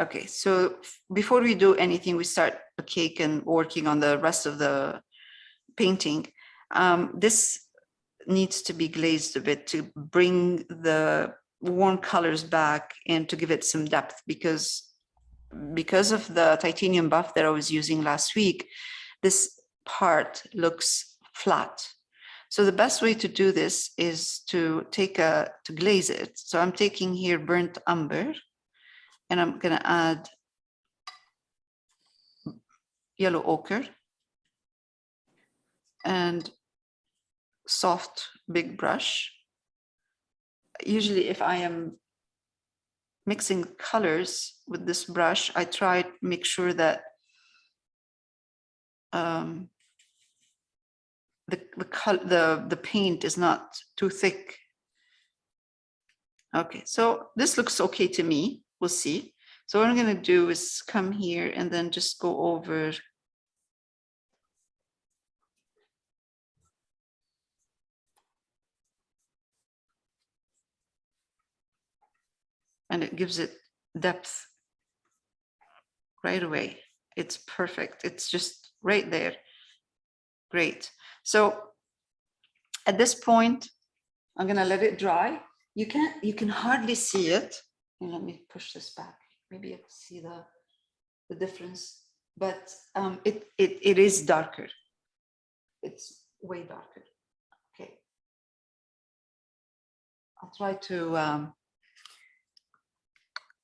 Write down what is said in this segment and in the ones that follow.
Okay, so before we do anything, we start the cake and working on the rest of the painting. This needs to be glazed a bit to bring the warm colors back and to give it some depth, because of the titanium buff that I was using last week, this part looks flat. So the best way to do this is to glaze it. So I'm taking here burnt umber, and I'm going to add yellow ochre and soft big brush. Usually if I am mixing colors with this brush, I try to make sure that the paint is not too thick. Okay, so this looks okay to me. We'll see. So what I'm going to do is come here and then just go over and it gives it depth right away. It's perfect. It's just right there. Great. So at this point, I'm going to let it dry. You can hardly see it. And let me push this back. Maybe you can see the difference, but it is darker. It's way darker. Okay. I'll try to,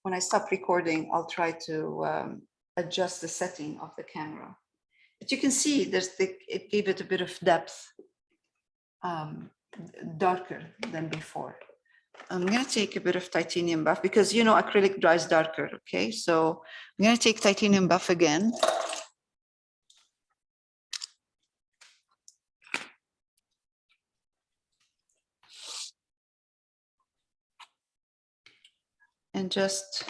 when I stop recording, I'll try to adjust the setting of the camera. But you can see it gave it a bit of depth, darker than before. I'm going to take a bit of titanium buff because, you know, acrylic dries darker. Okay, so I'm going to take titanium buff again. And just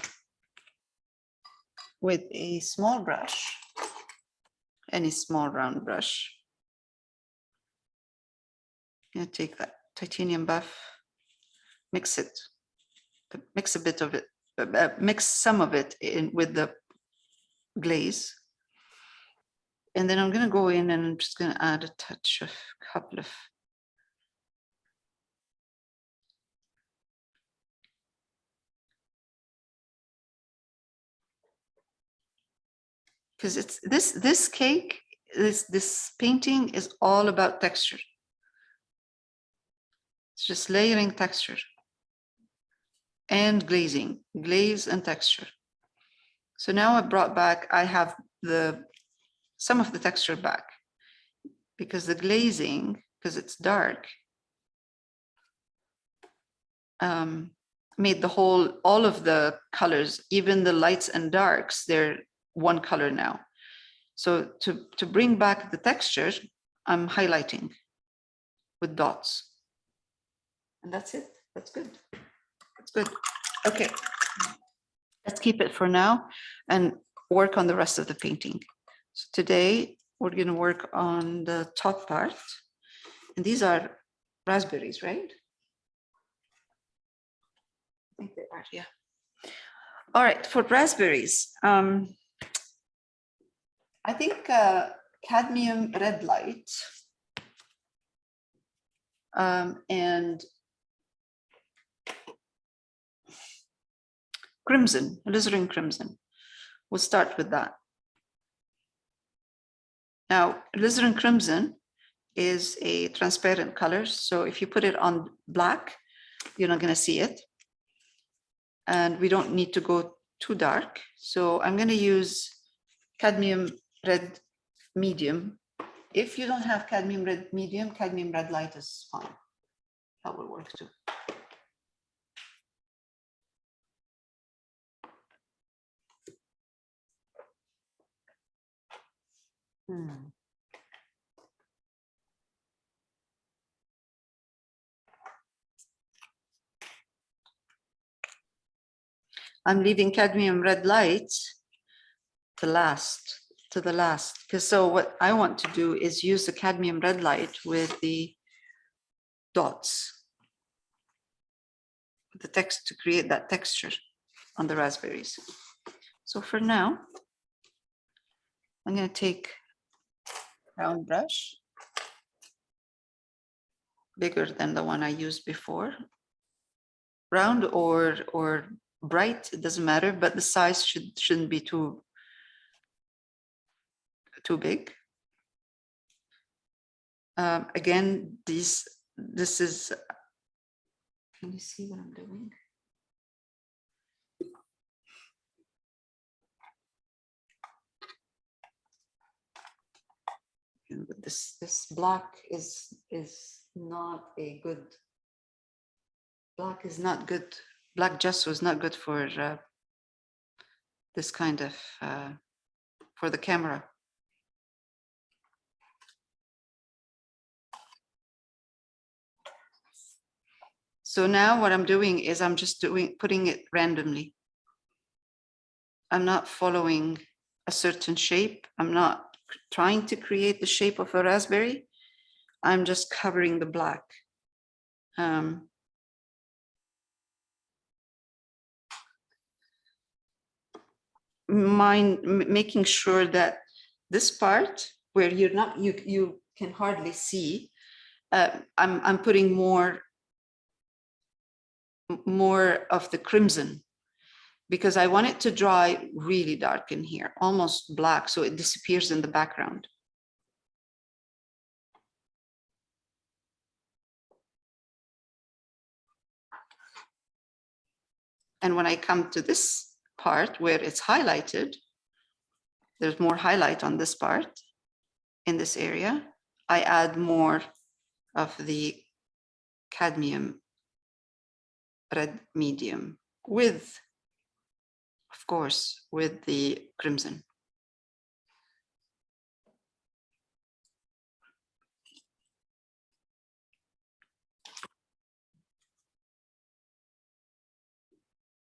with a small brush, any small round brush, I'm going to take that titanium buff, mix a bit of it, mix some of it in with the glaze. And then I'm going to go in and I'm just going to add a touch of couple of because it's this cake, this painting is all about texture. It's just layering texture and glazing, glaze and texture. So now I brought back, I have some of the texture back because the glazing, because it's dark, made all of the colors, even the lights and darks, they're one color now. So to bring back the texture, I'm highlighting with dots. And that's it. That's good. That's good. Okay. Let's keep it for now and work on the rest of the painting. So today we're going to work on the top part. And these are raspberries, right? I think they are, yeah. All right, for raspberries, I think cadmium red light and crimson, alizarin crimson. We'll start with that. Now, alizarin crimson is a transparent color, so if you put it on black, you're not going to see it. And we don't need to go too dark. So I'm going to use cadmium red medium. If you don't have cadmium red medium, cadmium red light is fine. That will work too. I'm leaving cadmium red light to the last, because so what I want to do is use the cadmium red light with the dots, the text to create that texture on the raspberries. So for now, I'm going to take a round brush, bigger than the one I used before. Round or bright, it doesn't matter, but the size shouldn't be too big. Again, this is, can you see what I'm doing? This black is not a good, black is not good. Black gesso is not good for this kind of, for the camera. So now what I'm doing is I'm just putting it randomly. I'm not following a certain shape. I'm not trying to create the shape of a raspberry. I'm just covering the black. Making sure that this part where you're not, you can hardly see, I'm putting more of the crimson, because I want it to dry really dark in here, almost black, so it disappears in the background. And when I come to this part where it's highlighted, there's more highlight on this part, in this area, I add more of the cadmium red medium with, of course, with the crimson.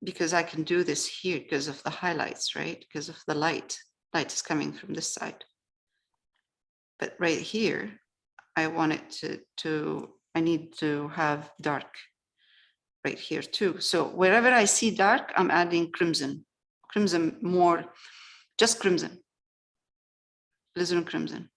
Because I can do this here because of the highlights, right? Because of the light. Light is coming from this side. But right here, I want it I need to have dark right here too. So wherever I see dark, I'm adding crimson. Crimson more, just crimson. Alizarin crimson.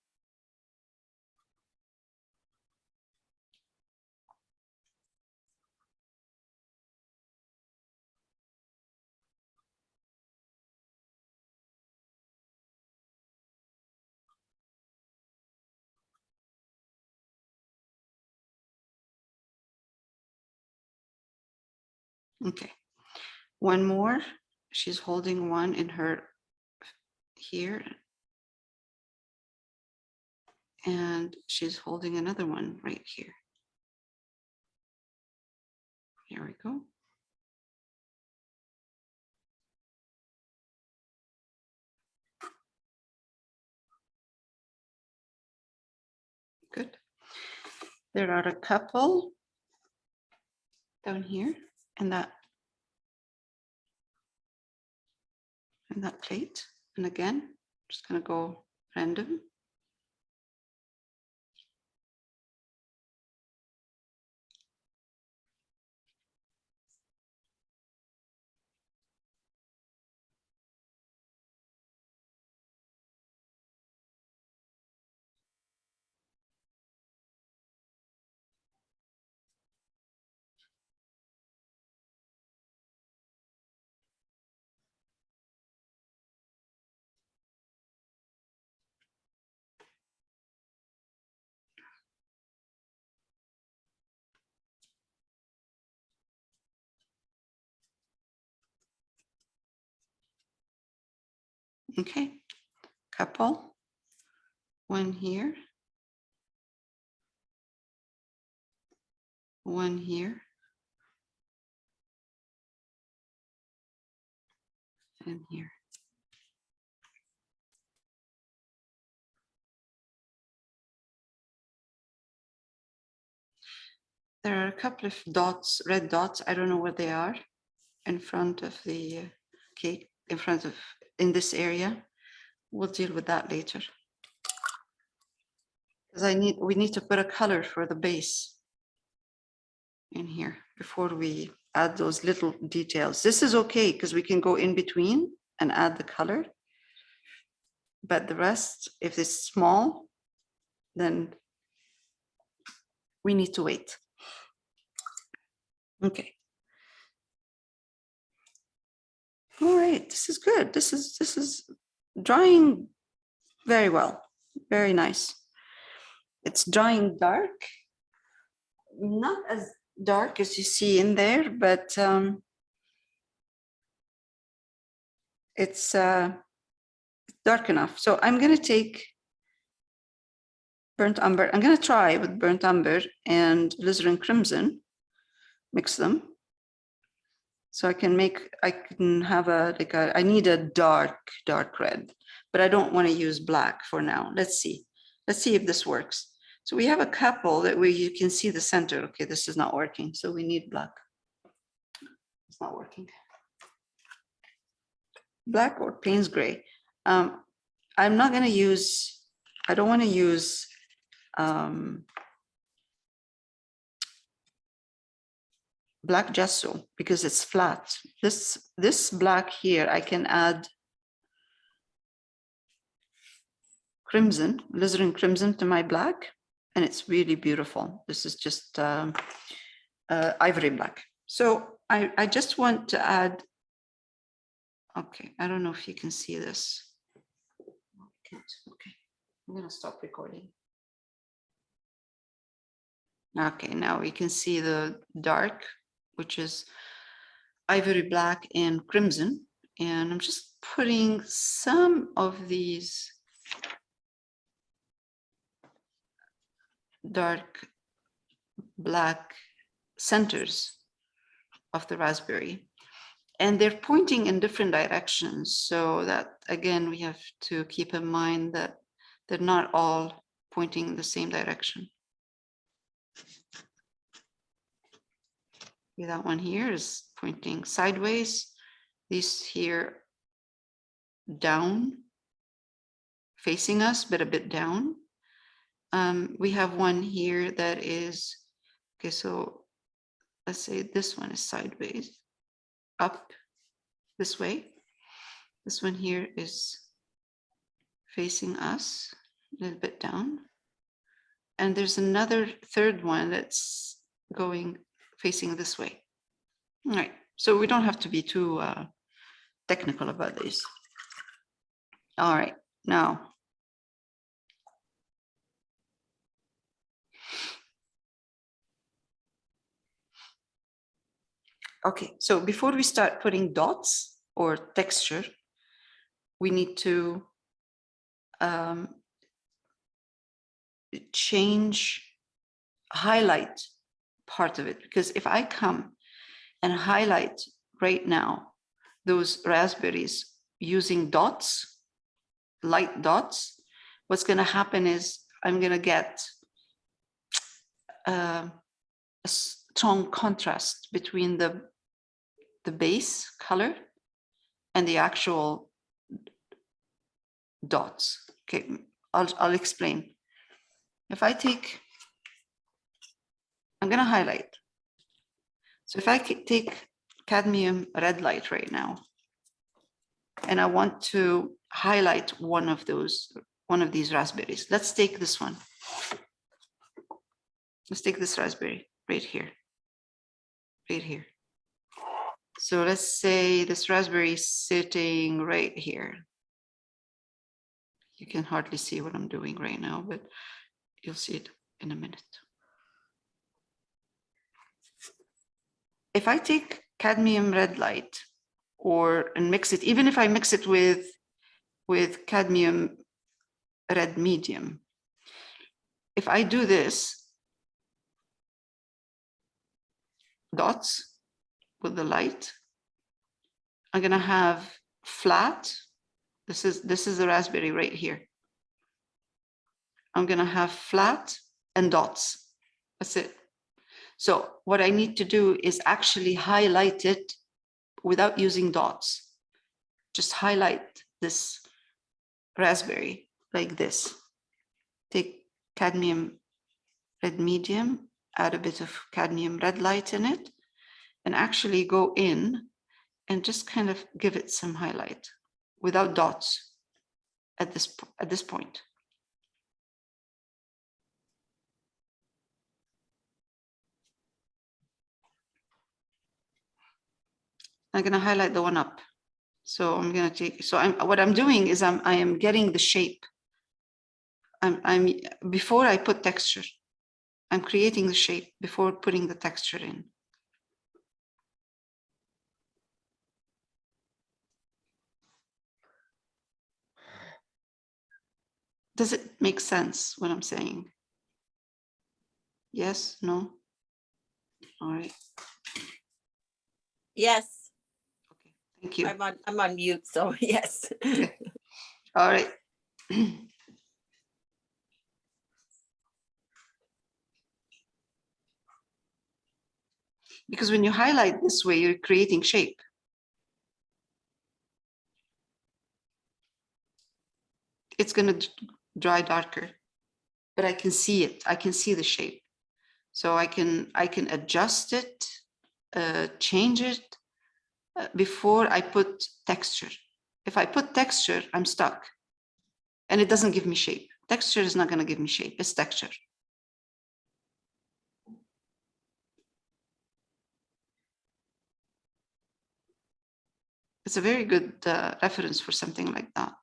Okay, one more. She's holding one in her here. And she's holding another one right here. Here we go. Good. There are a couple down here in that plate. And again, I'm just going to go random. Okay, couple, one here, one here, and here. There are a couple of dots, red dots, I don't know what they are, in front of the cake, in this area. We'll deal with that later. Because we need to put a color for the base in here before we add those little details. This is okay because we can go in between and add the color. But the rest, if it's small, then we need to wait. Okay. All right, this is good. This is drying very well. Very nice. It's drying dark, not as dark as you see in there, but it's dark enough. So I'm going to take burnt umber. I'm going to try with burnt umber and alizarin crimson, mix them. So I can have I need a dark red, but I don't want to use black for now. Let's see if this works. So we have a couple that you can see the center. Okay, this is not working. So we need black. It's not working. Black or Payne's gray. I'm not going to use, I don't want to use black gesso because it's flat. This black here, I can add crimson, alizarin crimson to my black, and it's really beautiful. This is just ivory black. So I just want to add, okay, I don't know if you can see this. Okay, I'm gonna stop recording. Okay, now we can see the dark, which is ivory black and crimson. And I'm just putting some of these dark black centers of the raspberry. And they're pointing in different directions. So that, again, we have to keep in mind that they're not all pointing in the same direction. That one here is pointing sideways. These here down, facing us, but a bit down. We have one here that is, okay, so let's say this one is sideways, up this way. This one here is facing us, a little bit down. And there's another third one that's going facing this way. All right, so we don't have to be too technical about these. All right, now. Okay, so before we start putting dots or texture, we need to highlight part of it, because if I come and highlight right now those raspberries using dots, light dots, what's going to happen is I'm going to get a strong contrast between the base color and the actual dots. Okay, I'll explain. If I take, I'm going to highlight. So if I take cadmium red light right now, and I want to highlight one of these raspberries. Let's take this one. Let's take this raspberry right here. Right here. So let's say this raspberry is sitting right here. You can hardly see what I'm doing right now, but you'll see it in a minute. If I take cadmium red light and mix it, even if I mix it with cadmium red medium, if I do this, dots with the light, I'm gonna have flat. This is the raspberry right here. I'm gonna have flat and dots. That's it. So what I need to do is actually highlight it without using dots. Just highlight this raspberry like this. Take cadmium red medium, add a bit of cadmium red light in it, and actually go in and just kind of give it some highlight. without dots at this point. I'm going to highlight the one up. So I'm going to take, so what I'm doing is I am getting the shape. Before I put texture, I'm creating the shape before putting the texture in. Does it make sense what I'm saying? Yes, no? All right. Yes. Okay, thank you. I'm on mute, so yes. Okay. All right. Because when you highlight this way, you're creating shape. It's going to dry darker, but I can see it. I can see the shape. So I can adjust it, change it before I put texture. If I put texture, I'm stuck and it doesn't give me shape. Texture is not going to give me shape. It's texture. It's a very good reference for something like that.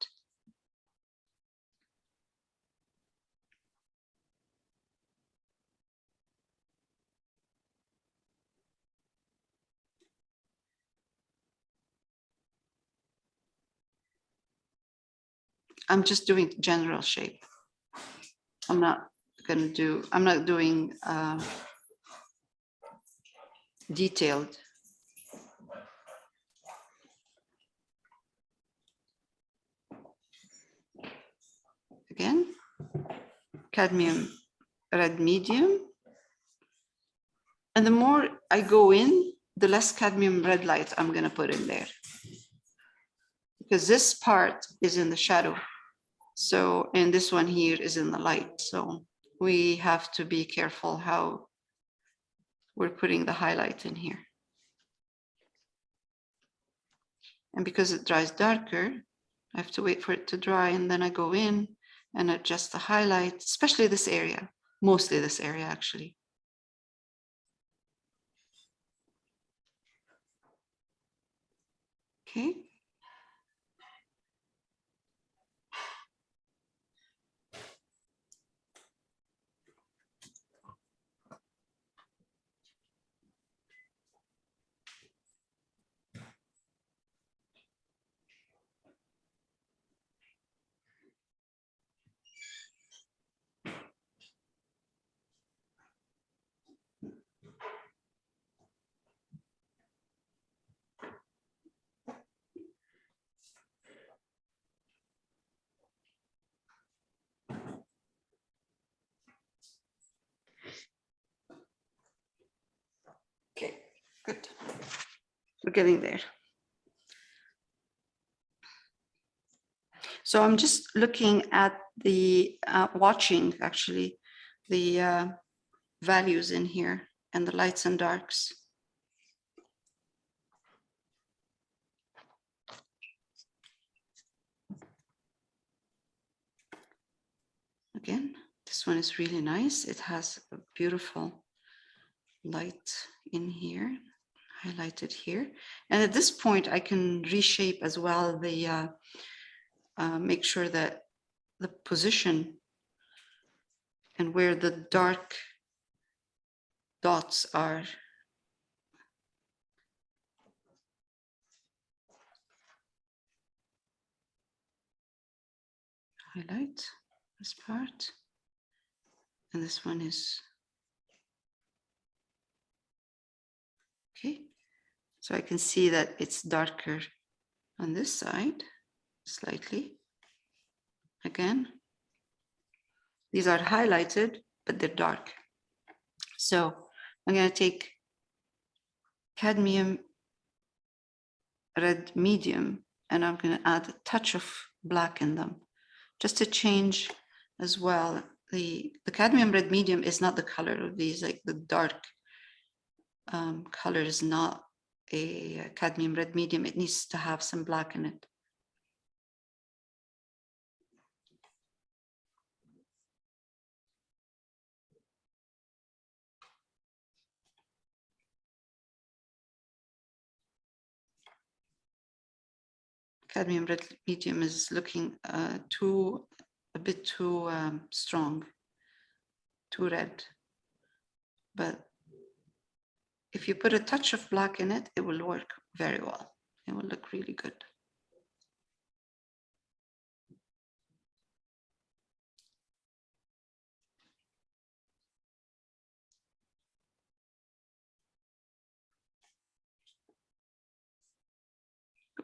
I'm just doing general shape. I'm not doing detailed. Again, cadmium red medium. And the more I go in, the less cadmium red light I'm going to put in there. Because this part is in the shadow. So, and this one here is in the light. So we have to be careful how we're putting the highlight in here. And because it dries darker, I have to wait for it to dry, and then I go in and adjust the highlight, especially this area, mostly this area actually. Okay. Okay, good. We're getting there. So I'm just looking at the, watching actually, the values in here and the lights and darks. Again, this one is really nice. It has a beautiful light in here, highlighted here. And at this point, I can reshape as well the, make sure that the position and where the dark dots are. Highlight this part. And this one is, okay. So I can see that it's darker on this side, slightly. Again, these are highlighted, but they're dark. So I'm going to take cadmium red medium, and I'm going to add a touch of black in them, just to change as well. The cadmium red medium is not the color of these, like the dark color is not a cadmium red medium. It needs to have some black in it. cadmium red medium is looking a bit too strong, too red. But if you put a touch of black in it, it will work very well. It will look really good.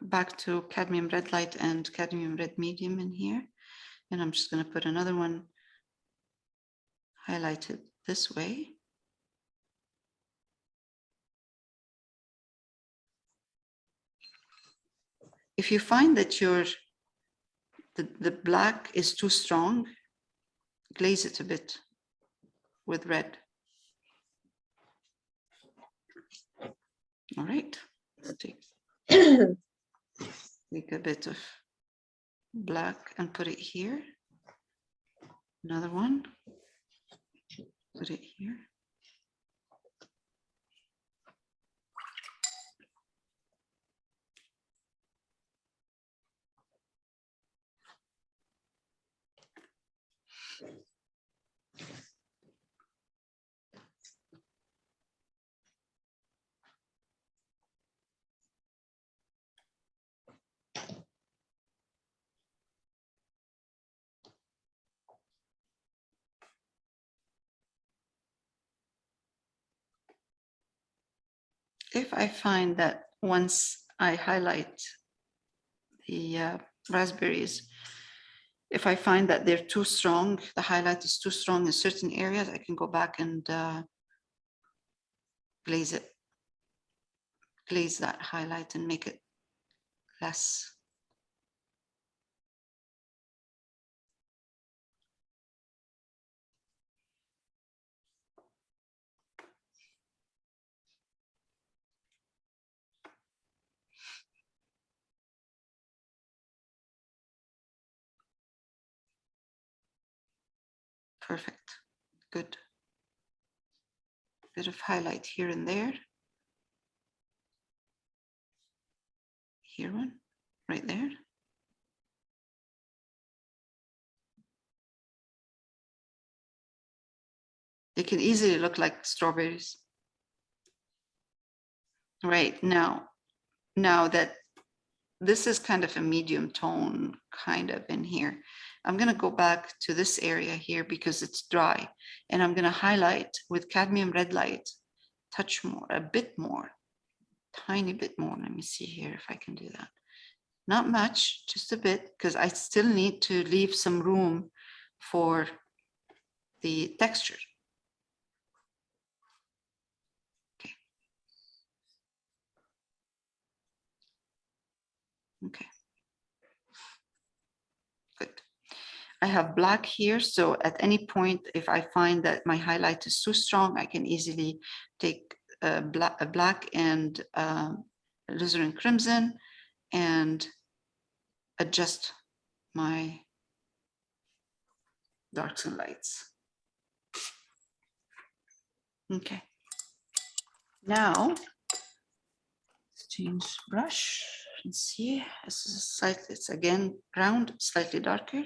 Back to cadmium red light and cadmium red medium in here. And I'm just going to put another one highlighted this way. If you find that the black is too strong, glaze it a bit with red. All right, let's take a bit of black and put it here. Another one, put it here. If I find that once I highlight the raspberries, if I find that they're too strong, the highlight is too strong in certain areas, I can go back and glaze that highlight and make it less. Perfect, good. Bit of highlight here and there. Here one, right there. They can easily look like strawberries. Right, now that this is kind of a medium tone kind of in here, I'm going to go back to this area here because it's dry, and I'm going to highlight with cadmium red light, touch more, a bit more, tiny bit more. Let me see here if I can do that. Not much, just a bit, because I still need to leave some room for the texture. Okay. Okay. Good. I have black here, so at any point, if I find that my highlight is too strong, I can easily take a black and alizarin crimson and adjust my darks and lights. Okay. Now, let's change brush and see. This is slightly, it's again round, slightly darker.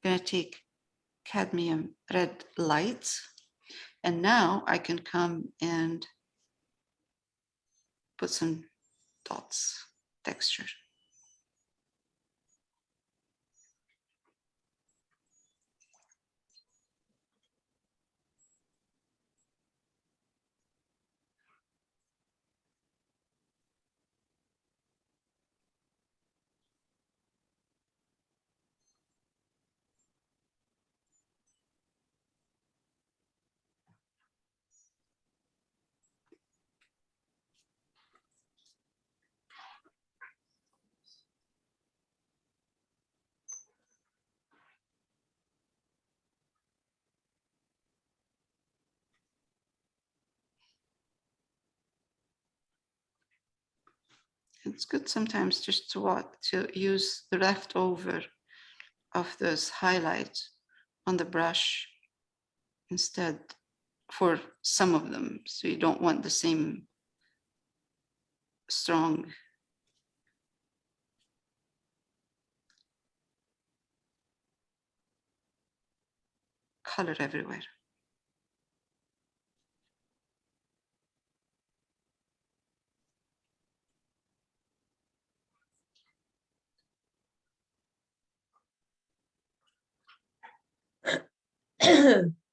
I'm gonna take cadmium red light, and now I can come and put some dots, texture. It's good sometimes just to use the leftover of those highlights on the brush instead for some of them. So you don't want the same strong color everywhere.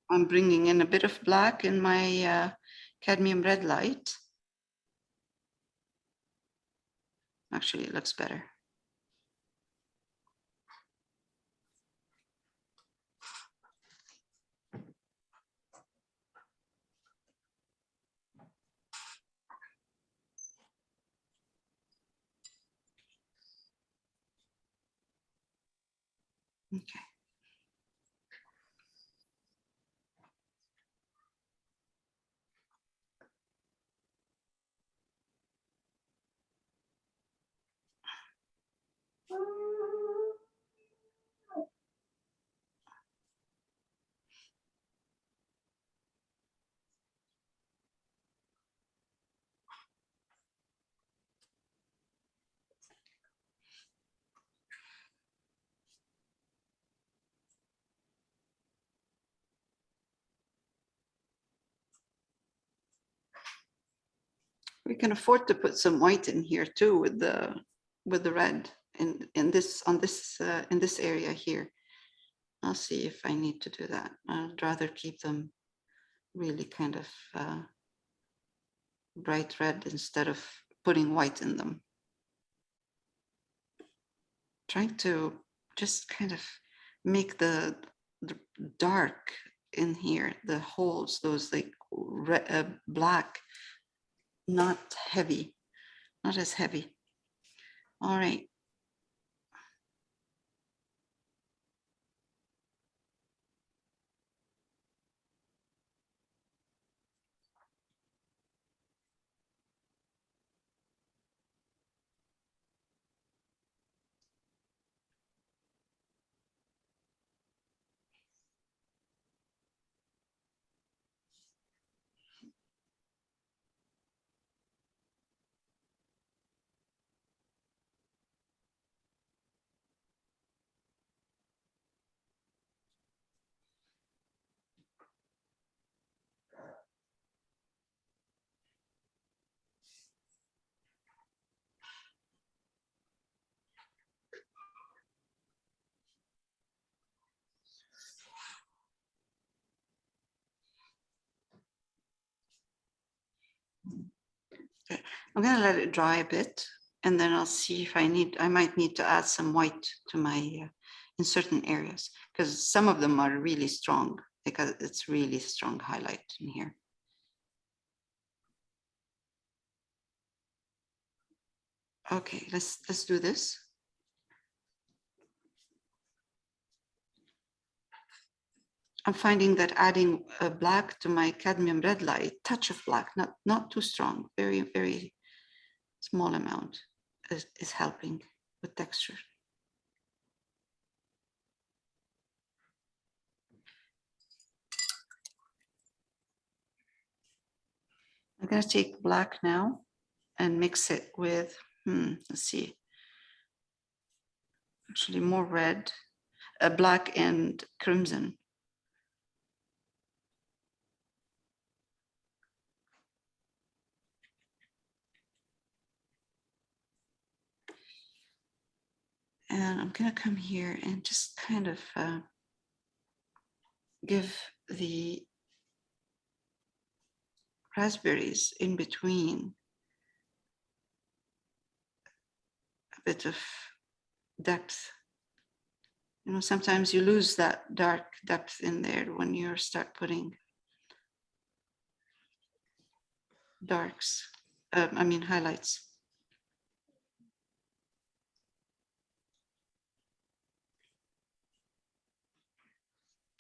I'm bringing in a bit of black in my cadmium red light. Actually, it looks better. Okay. We can afford to put some white in here too with the red in this area here. I'll see if I need to do that. I'd rather keep them really kind of bright red instead of putting white in them. Trying to just kind of make the dark in here, the holes, those like black, not heavy, not as heavy. All right. Okay. I'm gonna let it dry a bit, and then I'll see if I might need to add some white to my in certain areas, because some of them are really strong, because it's really strong highlight in here. Okay, let's do this. I'm finding that adding black to my cadmium red light, touch of black, not too strong, very, very small amount is helping with texture. I'm gonna take black now and mix it with, let's see, actually more red, black and crimson. And I'm gonna come here and just kind of give the raspberries in between a bit of depth. You know, sometimes you lose that dark depth in there when you start putting darks, highlights.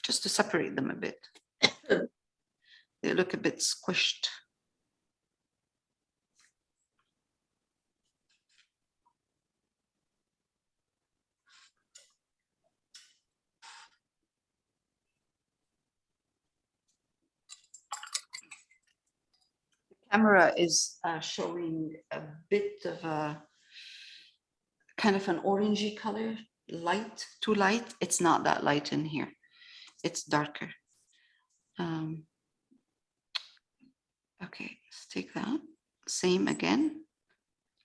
Just to separate them a bit. They look a bit squished. Camera is showing a bit of a kind of an orangey color, light, too light. It's not that light in here. It's darker. Okay, let's take that. Same again,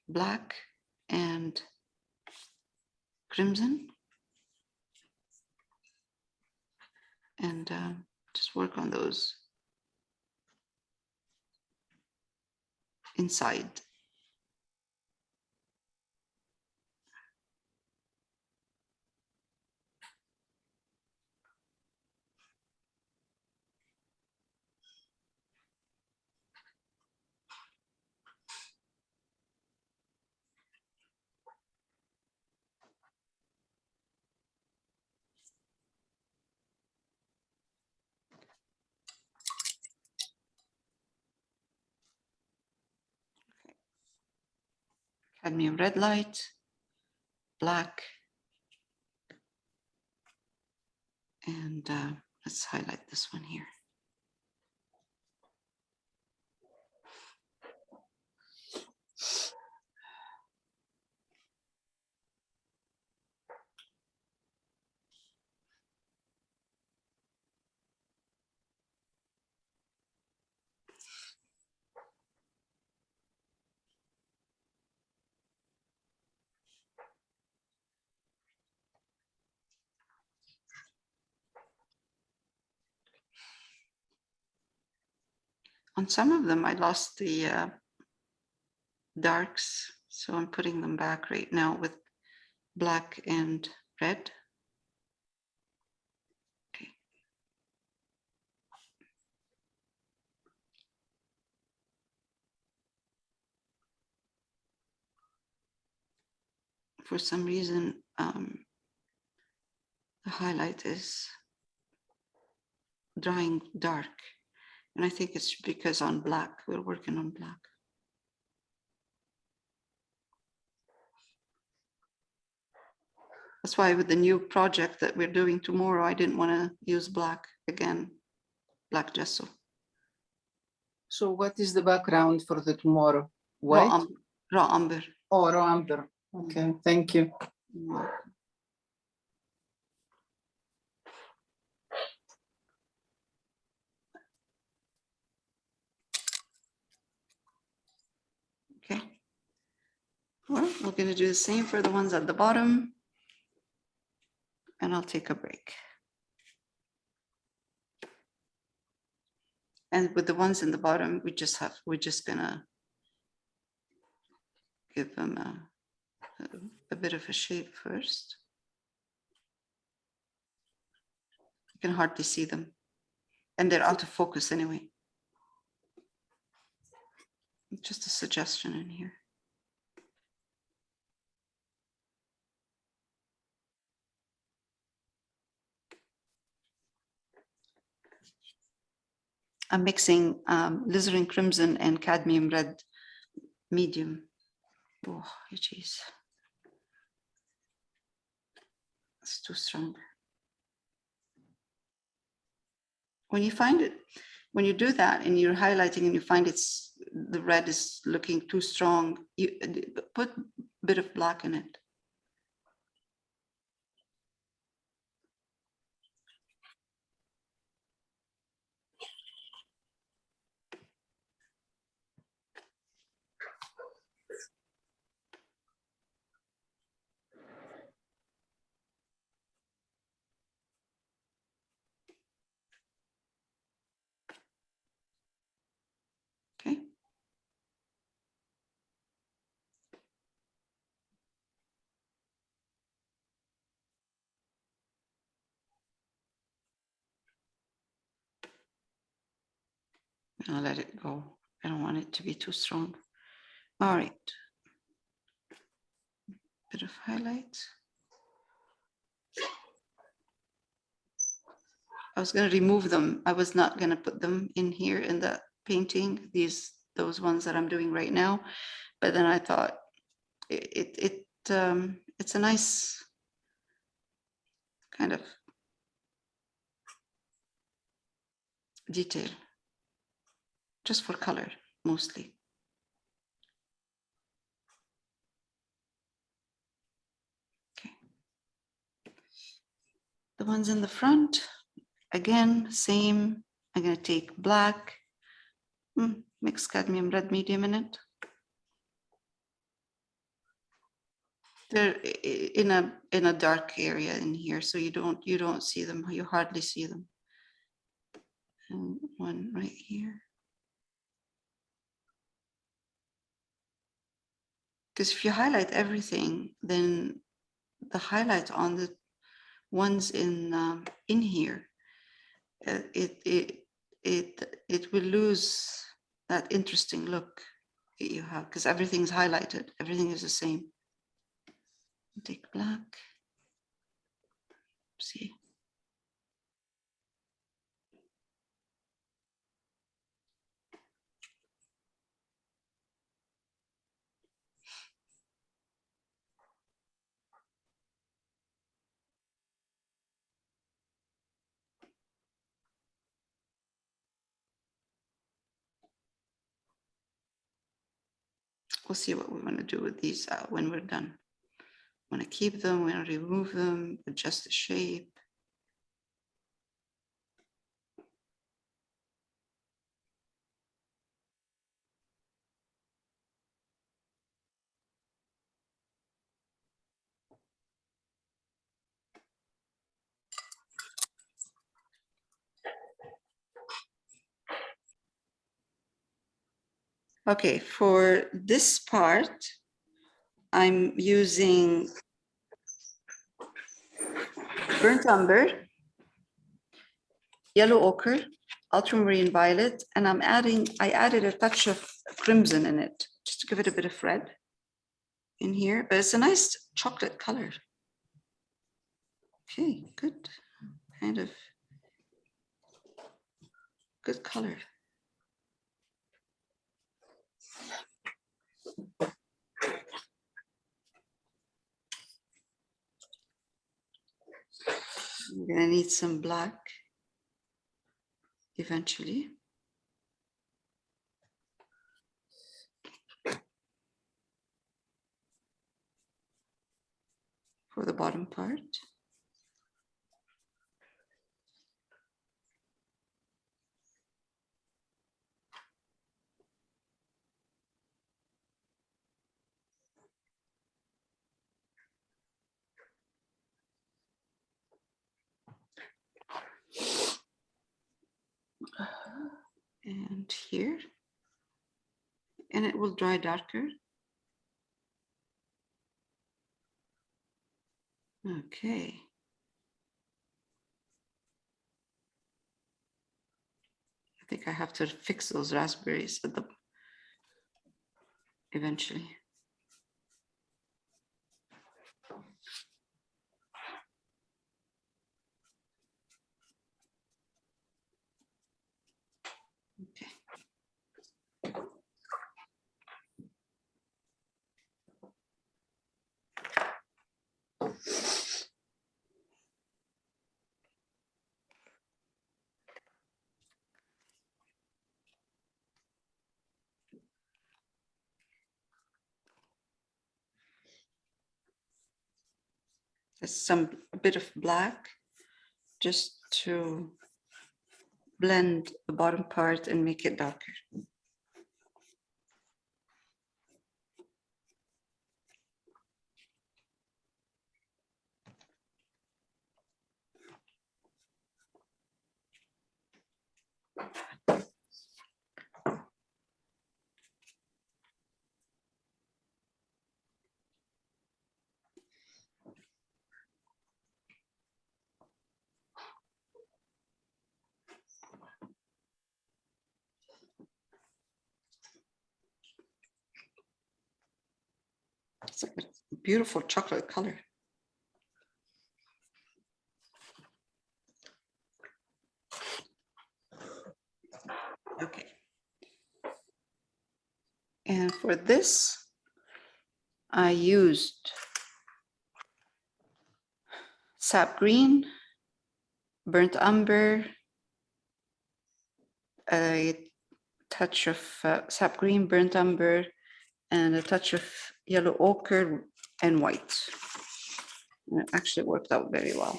black and crimson. And just work on those inside. Cadmium red light, black, and let's highlight this one here. On some of them, I lost the darks, so I'm putting them back right now with black and red. Okay. For some reason, the highlight is drying dark. And I think it's because on black, we're working on black. That's why with the new project that we're doing tomorrow, I didn't want to use black again, black gesso. So what is the background for the tomorrow? Raw White? raw umber. Oh, raw amber. Okay, thank you. Okay. Well, we're going to do the same for the ones at the bottom. And I'll take a break. And with the ones in the bottom, we're just gonna give them a bit of a shape first. You can hardly see them. And they're out of focus anyway. Just a suggestion in here. I'm mixing alizarin crimson and cadmium red medium. Oh, geez. It's too strong. When you find it, when you do that and you're highlighting and you find the red is looking too strong, you put a bit of black in it. Okay. I'll let it go. I don't want it to be too strong. All right. Bit of highlight. I was going to remove them. I was not going to put them in here in the painting, those ones that I'm doing right now. But then I thought it's a nice kind of detail, just for color mostly. Okay. The ones in the front, again, same I'm going to take black, mixed cadmium red medium in it. They're in a dark area in here, so you don't see them. You hardly see them. And one right here. Because if you highlight everything, then the highlight on the ones in here, it will lose that interesting look that you have, because everything's highlighted. Everything is the same. Take black. See. We'll see what we want to do with these when we're done. We want to keep them, we want to remove them, adjust the shape. Okay, for this part, I'm using burnt umber, yellow ochre, ultramarine violet, and I added a touch of crimson in it, just to give it a bit of red in here, but it's a nice chocolate color. Okay, good, kind of good color. We're gonna need some black eventually. For the bottom part. And here, and it will dry darker. Okay. I think I have to fix those raspberries at the eventually. Okay. There's a bit of black just to blend the bottom part and make it darker. It's like a beautiful chocolate color. Okay. And for this, I used sap green, burnt umber, a touch of sap green, burnt umber, and a touch of yellow ochre and white. And it actually worked out very well.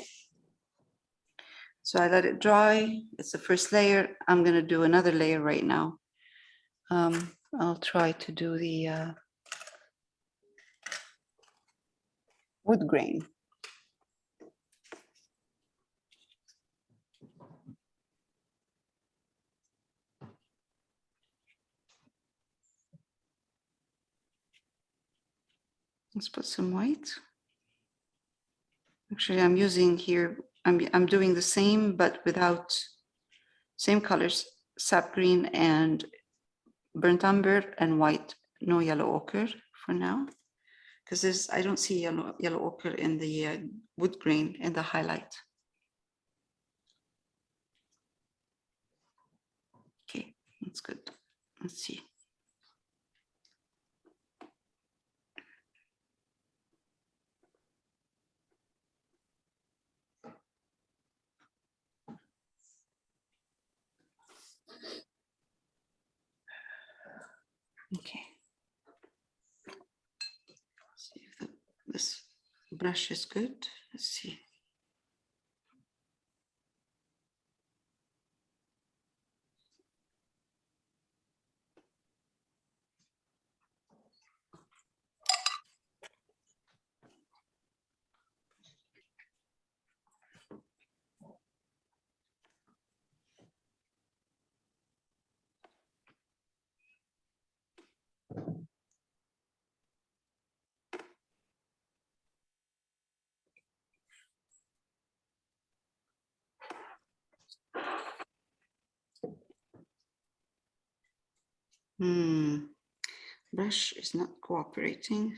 So I let it dry. It's the first layer. I'm gonna do another layer right now. I'll try to do the wood grain. Let's put some white. Actually, I'm using here, I'm doing the same, but without same colors, sap green and burnt umber and white, no yellow ochre for now. Because I don't see yellow ochre in the wood grain in the highlight. Okay, that's good. Let's see. Okay. See if this brush is good. Let's see. Brush is not cooperating.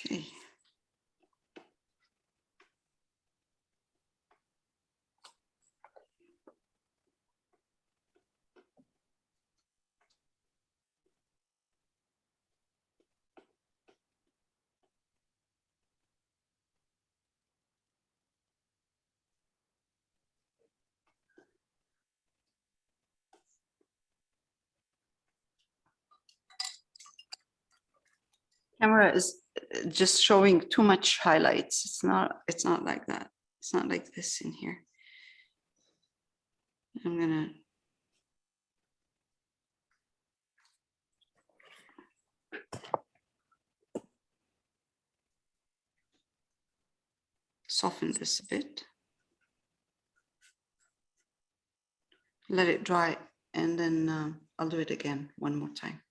Okay. Camera is just showing too much highlights. It's not like that. It's not like this in here. I'm gonna soften this a bit. Let it dry and then I'll do it again one more time.